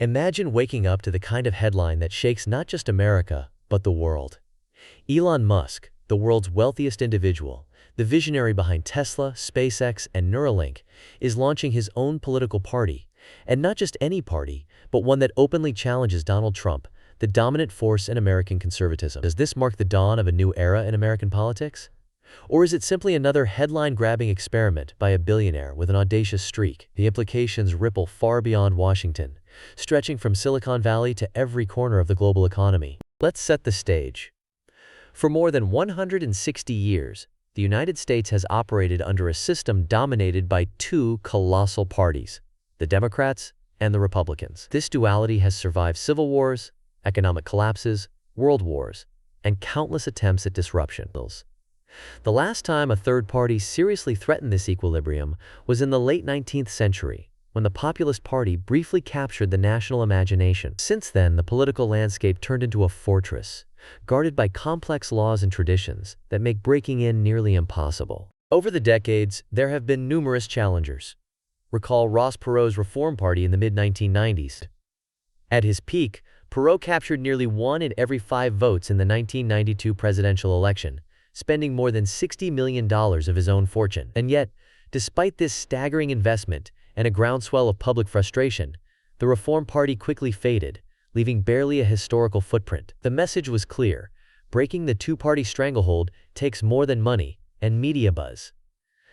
Imagine waking up to the kind of headline that shakes not just America, but the world. Elon Musk, the world's wealthiest individual, the visionary behind Tesla, SpaceX, and Neuralink, is launching his own political party. And not just any party, but one that openly challenges Donald Trump, the dominant force in American conservatism. Does this mark the dawn of a new era in American politics? Or is it simply another headline-grabbing experiment by a billionaire with an audacious streak? The implications ripple far beyond Washington, stretching from Silicon Valley to every corner of the global economy. Let's set the stage. For more than 160 years, the United States has operated under a system dominated by two colossal parties, the Democrats and the Republicans. This duality has survived civil wars, economic collapses, world wars, and countless attempts at disruption. The last time a third party seriously threatened this equilibrium was in the late 19th century, when the Populist Party briefly captured the national imagination. Since then, the political landscape turned into a fortress, guarded by complex laws and traditions that make breaking in nearly impossible. Over the decades, there have been numerous challengers. Recall Ross Perot's Reform Party in the mid-1990s. At his peak, Perot captured nearly 1 in every 5 votes in the 1992 presidential election, spending more than $60 million of his own fortune. And yet, despite this staggering investment and a groundswell of public frustration, the Reform Party quickly faded, leaving barely a historical footprint. The message was clear: breaking the two-party stranglehold takes more than money and media buzz.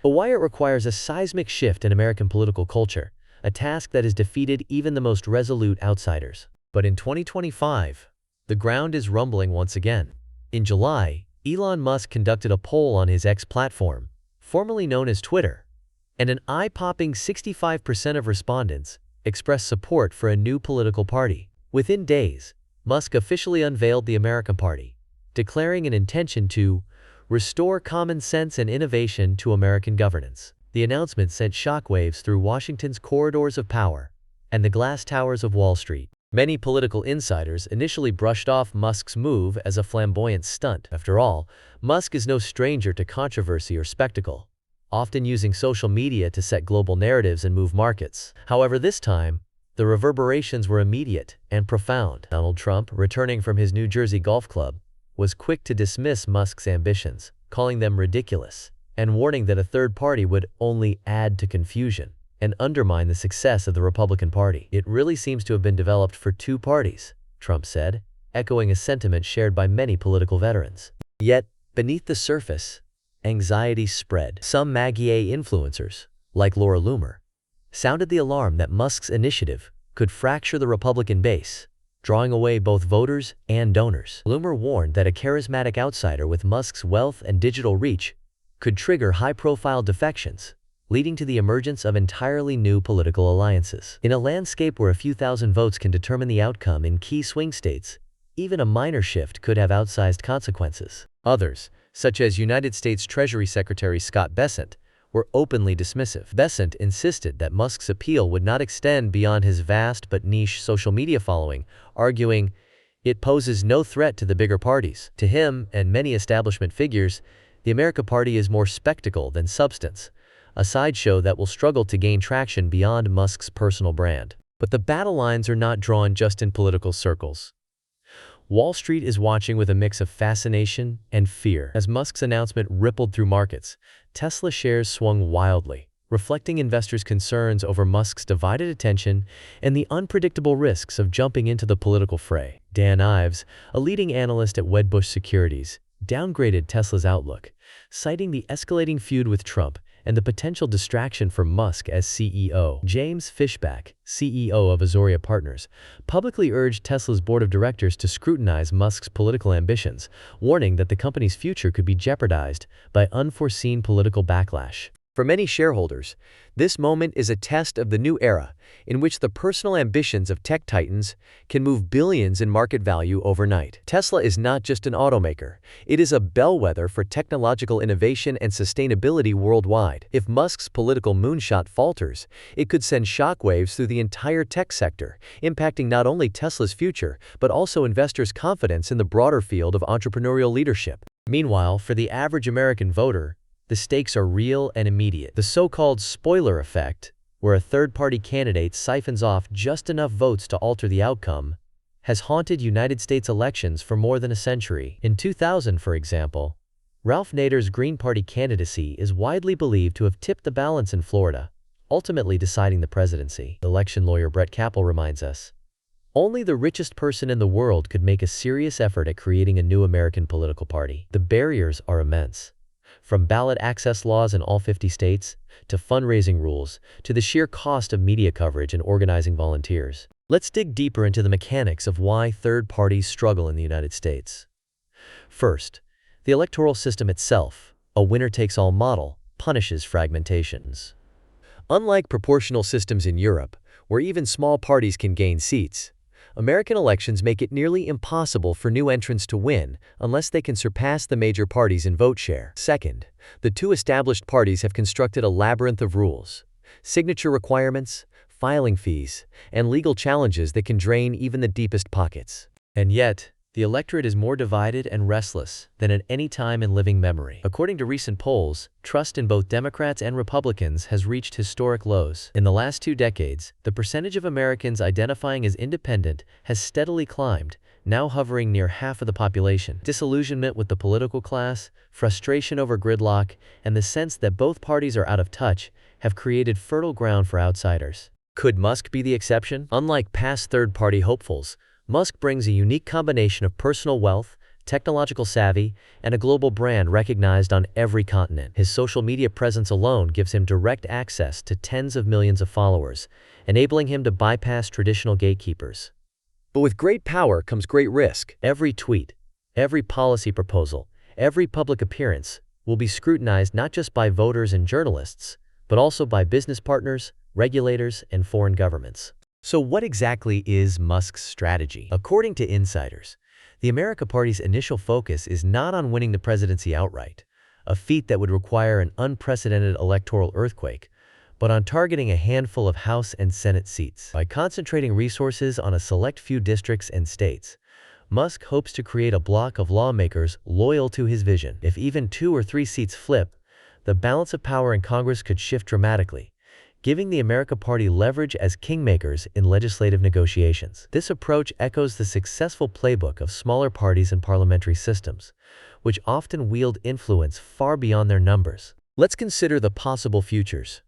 But why it requires a seismic shift in American political culture, a task that has defeated even the most resolute outsiders. But in 2025, the ground is rumbling once again. In July, Elon Musk conducted a poll on his X platform, formerly known as Twitter, and an eye-popping 65% of respondents expressed support for a new political party. Within days, Musk officially unveiled the American Party, declaring an intention to restore common sense and innovation to American governance. The announcement sent shockwaves through Washington's corridors of power and the glass towers of Wall Street. Many political insiders initially brushed off Musk's move as a flamboyant stunt. After all, Musk is no stranger to controversy or spectacle, often using social media to set global narratives and move markets. However, this time, the reverberations were immediate and profound. Donald Trump, returning from his New Jersey golf club, was quick to dismiss Musk's ambitions, calling them ridiculous, and warning that a third party would only add to confusion and undermine the success of the Republican Party. It really seems to have been developed for two parties, Trump said, echoing a sentiment shared by many political veterans. Yet, beneath the surface, anxiety spread. Some MAGA influencers, like Laura Loomer, sounded the alarm that Musk's initiative could fracture the Republican base, drawing away both voters and donors. Loomer warned that a charismatic outsider with Musk's wealth and digital reach could trigger high-profile defections, leading to the emergence of entirely new political alliances. In a landscape where a few thousand votes can determine the outcome in key swing states, even a minor shift could have outsized consequences. Others, such as United States Treasury Secretary Scott Bessent, were openly dismissive. Bessent insisted that Musk's appeal would not extend beyond his vast but niche social media following, arguing, "It poses no threat to the bigger parties." To him and many establishment figures, the American Party is more spectacle than substance, a sideshow that will struggle to gain traction beyond Musk's personal brand. But the battle lines are not drawn just in political circles. Wall Street is watching with a mix of fascination and fear. As Musk's announcement rippled through markets, Tesla shares swung wildly, reflecting investors' concerns over Musk's divided attention and the unpredictable risks of jumping into the political fray. Dan Ives, a leading analyst at Wedbush Securities, downgraded Tesla's outlook, citing the escalating feud with Trump and the potential distraction for Musk as CEO. James Fishback, CEO of Azoria Partners, publicly urged Tesla's board of directors to scrutinize Musk's political ambitions, warning that the company's future could be jeopardized by unforeseen political backlash. For many shareholders, this moment is a test of the new era in which the personal ambitions of tech titans can move billions in market value overnight. Tesla is not just an automaker, it is a bellwether for technological innovation and sustainability worldwide. If Musk's political moonshot falters, it could send shockwaves through the entire tech sector, impacting not only Tesla's future, but also investors' confidence in the broader field of entrepreneurial leadership. Meanwhile, for the average American voter, the stakes are real and immediate. The so-called spoiler effect, where a third-party candidate siphons off just enough votes to alter the outcome, has haunted United States elections for more than a century. In 2000, for example, Ralph Nader's Green Party candidacy is widely believed to have tipped the balance in Florida, ultimately deciding the presidency. Election lawyer Brett Capel reminds us, only the richest person in the world could make a serious effort at creating a new American political party. The barriers are immense. From ballot access laws in all 50 states, to fundraising rules, to the sheer cost of media coverage and organizing volunteers. Let's dig deeper into the mechanics of why third parties struggle in the United States. First, the electoral system itself, a winner-takes-all model, punishes fragmentations. Unlike proportional systems in Europe, where even small parties can gain seats, American elections make it nearly impossible for new entrants to win unless they can surpass the major parties in vote share. Second, the two established parties have constructed a labyrinth of rules, signature requirements, filing fees, and legal challenges that can drain even the deepest pockets. And yet, the electorate is more divided and restless than at any time in living memory. According to recent polls, trust in both Democrats and Republicans has reached historic lows. In the last 2 decades, the percentage of Americans identifying as independent has steadily climbed, now hovering near half of the population. Disillusionment with the political class, frustration over gridlock, and the sense that both parties are out of touch have created fertile ground for outsiders. Could Musk be the exception? Unlike past third-party hopefuls, Musk brings a unique combination of personal wealth, technological savvy, and a global brand recognized on every continent. His social media presence alone gives him direct access to tens of millions of followers, enabling him to bypass traditional gatekeepers. But with great power comes great risk. Every tweet, every policy proposal, every public appearance will be scrutinized not just by voters and journalists, but also by business partners, regulators, and foreign governments. So what exactly is Musk's strategy? According to insiders, the America Party's initial focus is not on winning the presidency outright, a feat that would require an unprecedented electoral earthquake, but on targeting a handful of House and Senate seats. By concentrating resources on a select few districts and states, Musk hopes to create a bloc of lawmakers loyal to his vision. If even 2 or 3 seats flip, the balance of power in Congress could shift dramatically, giving the America Party leverage as kingmakers in legislative negotiations. This approach echoes the successful playbook of smaller parties and parliamentary systems, which often wield influence far beyond their numbers. Let's consider the possible futures.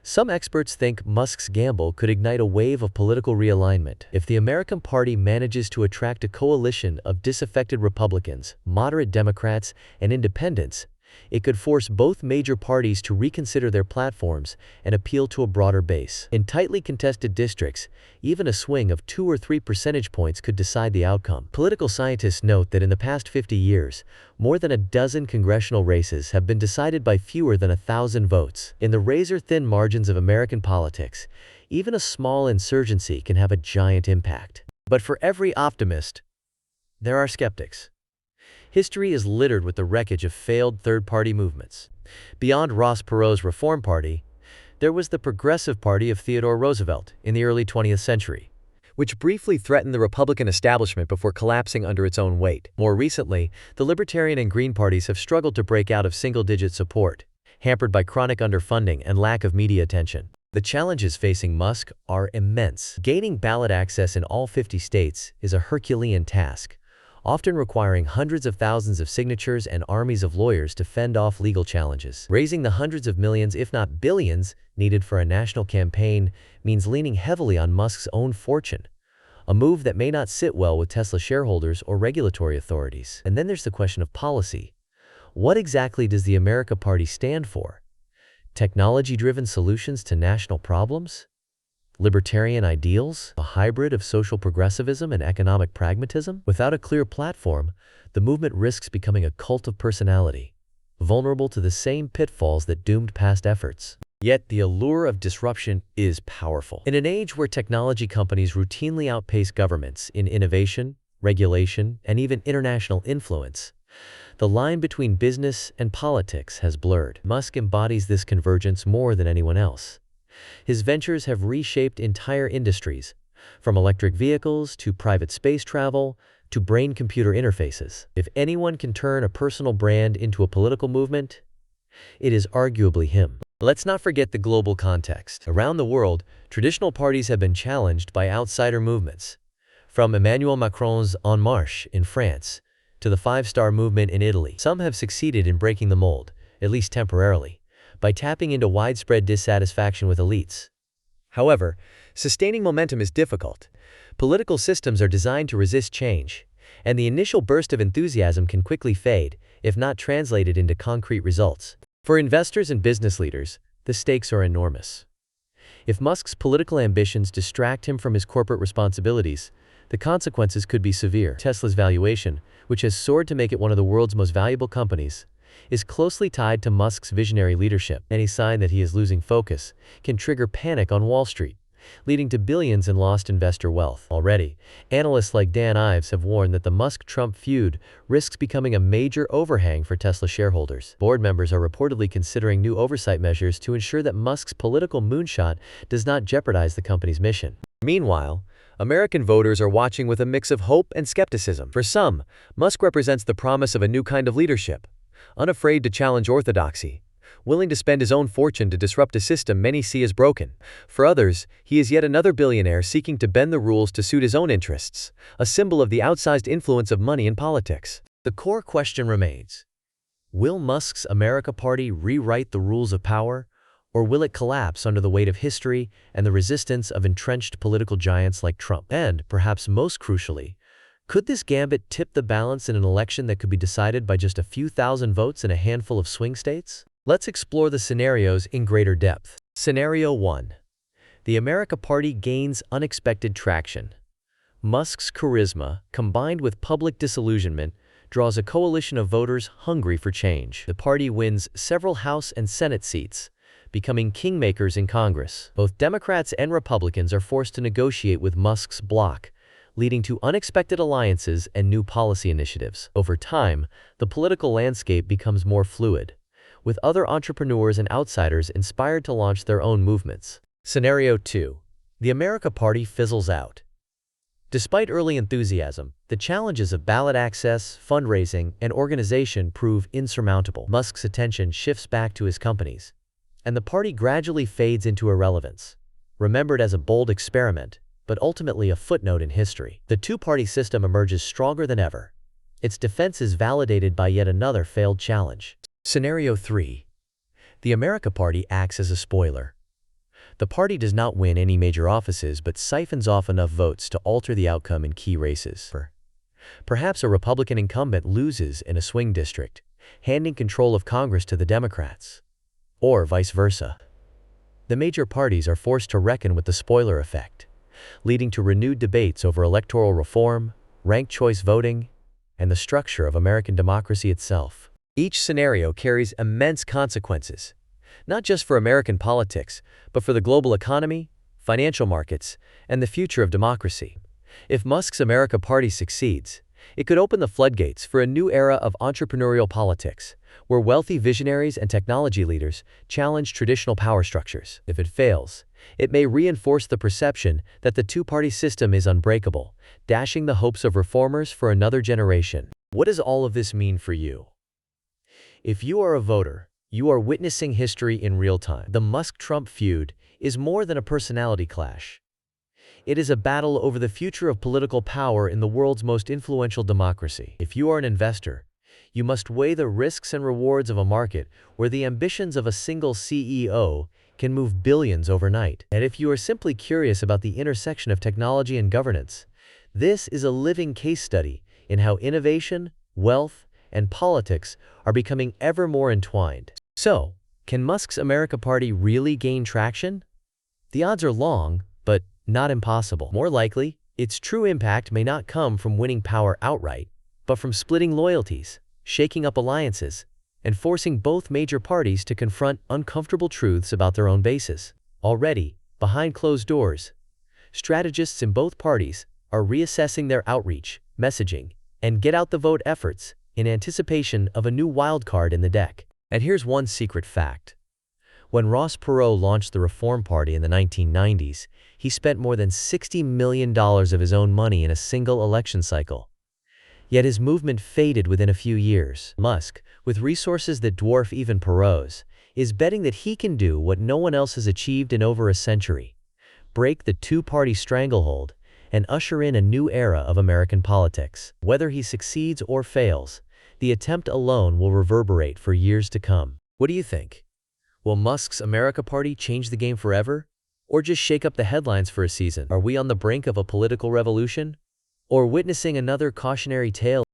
Some experts think Musk's gamble could ignite a wave of political realignment. If the American Party manages to attract a coalition of disaffected Republicans, moderate Democrats, and independents, it could force both major parties to reconsider their platforms and appeal to a broader base. In tightly contested districts, even a swing of 2 or 3 percentage points could decide the outcome. Political scientists note that in the past 50 years, more than a dozen congressional races have been decided by fewer than 1,000 votes. In the razor-thin margins of American politics, even a small insurgency can have a giant impact. But for every optimist, there are skeptics. History is littered with the wreckage of failed third-party movements. Beyond Ross Perot's Reform Party, there was the Progressive Party of Theodore Roosevelt in the early 20th century, which briefly threatened the Republican establishment before collapsing under its own weight. More recently, the Libertarian and Green parties have struggled to break out of single-digit support, hampered by chronic underfunding and lack of media attention. The challenges facing Musk are immense. Gaining ballot access in all 50 states is a Herculean task, often requiring hundreds of thousands of signatures and armies of lawyers to fend off legal challenges. Raising the hundreds of millions, if not billions, needed for a national campaign means leaning heavily on Musk's own fortune, a move that may not sit well with Tesla shareholders or regulatory authorities. And then there's the question of policy. What exactly does the America Party stand for? Technology-driven solutions to national problems? Libertarian ideals? A hybrid of social progressivism and economic pragmatism? Without a clear platform, the movement risks becoming a cult of personality, vulnerable to the same pitfalls that doomed past efforts. Yet the allure of disruption is powerful. In an age where technology companies routinely outpace governments in innovation, regulation, and even international influence, the line between business and politics has blurred. Musk embodies this convergence more than anyone else. His ventures have reshaped entire industries, from electric vehicles to private space travel to brain-computer interfaces. If anyone can turn a personal brand into a political movement, it is arguably him. Let's not forget the global context. Around the world, traditional parties have been challenged by outsider movements. From Emmanuel Macron's En Marche in France to the Five-Star Movement in Italy, some have succeeded in breaking the mold, at least temporarily, by tapping into widespread dissatisfaction with elites. However, sustaining momentum is difficult. Political systems are designed to resist change, and the initial burst of enthusiasm can quickly fade, if not translated into concrete results. For investors and business leaders, the stakes are enormous. If Musk's political ambitions distract him from his corporate responsibilities, the consequences could be severe. Tesla's valuation, which has soared to make it one of the world's most valuable companies, is closely tied to Musk's visionary leadership. Any sign that he is losing focus can trigger panic on Wall Street, leading to billions in lost investor wealth. Already, analysts like Dan Ives have warned that the Musk-Trump feud risks becoming a major overhang for Tesla shareholders. Board members are reportedly considering new oversight measures to ensure that Musk's political moonshot does not jeopardize the company's mission. Meanwhile, American voters are watching with a mix of hope and skepticism. For some, Musk represents the promise of a new kind of leadership, unafraid to challenge orthodoxy, willing to spend his own fortune to disrupt a system many see as broken. For others, he is yet another billionaire seeking to bend the rules to suit his own interests, a symbol of the outsized influence of money in politics. The core question remains: will Musk's America Party rewrite the rules of power, or will it collapse under the weight of history and the resistance of entrenched political giants like Trump? And, perhaps most crucially, could this gambit tip the balance in an election that could be decided by just a few thousand votes in a handful of swing states? Let's explore the scenarios in greater depth. Scenario 1. The America Party gains unexpected traction. Musk's charisma, combined with public disillusionment, draws a coalition of voters hungry for change. The party wins several House and Senate seats, becoming kingmakers in Congress. Both Democrats and Republicans are forced to negotiate with Musk's bloc, leading to unexpected alliances and new policy initiatives. Over time, the political landscape becomes more fluid, with other entrepreneurs and outsiders inspired to launch their own movements. Scenario 2. The America Party fizzles out. Despite early enthusiasm, the challenges of ballot access, fundraising, and organization prove insurmountable. Musk's attention shifts back to his companies, and the party gradually fades into irrelevance, remembered as a bold experiment, but ultimately a footnote in history. The two-party system emerges stronger than ever. Its defense is validated by yet another failed challenge. Scenario 3. The America Party acts as a spoiler. The party does not win any major offices but siphons off enough votes to alter the outcome in key races. Perhaps a Republican incumbent loses in a swing district, handing control of Congress to the Democrats. Or vice versa. The major parties are forced to reckon with the spoiler effect, leading to renewed debates over electoral reform, ranked choice voting, and the structure of American democracy itself. Each scenario carries immense consequences, not just for American politics, but for the global economy, financial markets, and the future of democracy. If Musk's America Party succeeds, it could open the floodgates for a new era of entrepreneurial politics, where wealthy visionaries and technology leaders challenge traditional power structures. If it fails, it may reinforce the perception that the two-party system is unbreakable, dashing the hopes of reformers for another generation. What does all of this mean for you? If you are a voter, you are witnessing history in real time. The Musk-Trump feud is more than a personality clash. It is a battle over the future of political power in the world's most influential democracy. If you are an investor, you must weigh the risks and rewards of a market where the ambitions of a single CEO can move billions overnight. And if you are simply curious about the intersection of technology and governance, this is a living case study in how innovation, wealth, and politics are becoming ever more entwined. So, can Musk's America Party really gain traction? The odds are long, but not impossible. More likely, its true impact may not come from winning power outright, but from splitting loyalties, shaking up alliances, and forcing both major parties to confront uncomfortable truths about their own bases. Already, behind closed doors, strategists in both parties are reassessing their outreach, messaging, and get-out-the-vote efforts in anticipation of a new wildcard in the deck. And here's one secret fact. When Ross Perot launched the Reform Party in the 1990s, he spent more than $60 million of his own money in a single election cycle. Yet his movement faded within a few years. Musk, with resources that dwarf even Perot's, is betting that he can do what no one else has achieved in over a century: break the two-party stranglehold and usher in a new era of American politics. Whether he succeeds or fails, the attempt alone will reverberate for years to come. What do you think? Will Musk's America Party change the game forever? Or just shake up the headlines for a season? Are we on the brink of a political revolution? Or witnessing another cautionary tale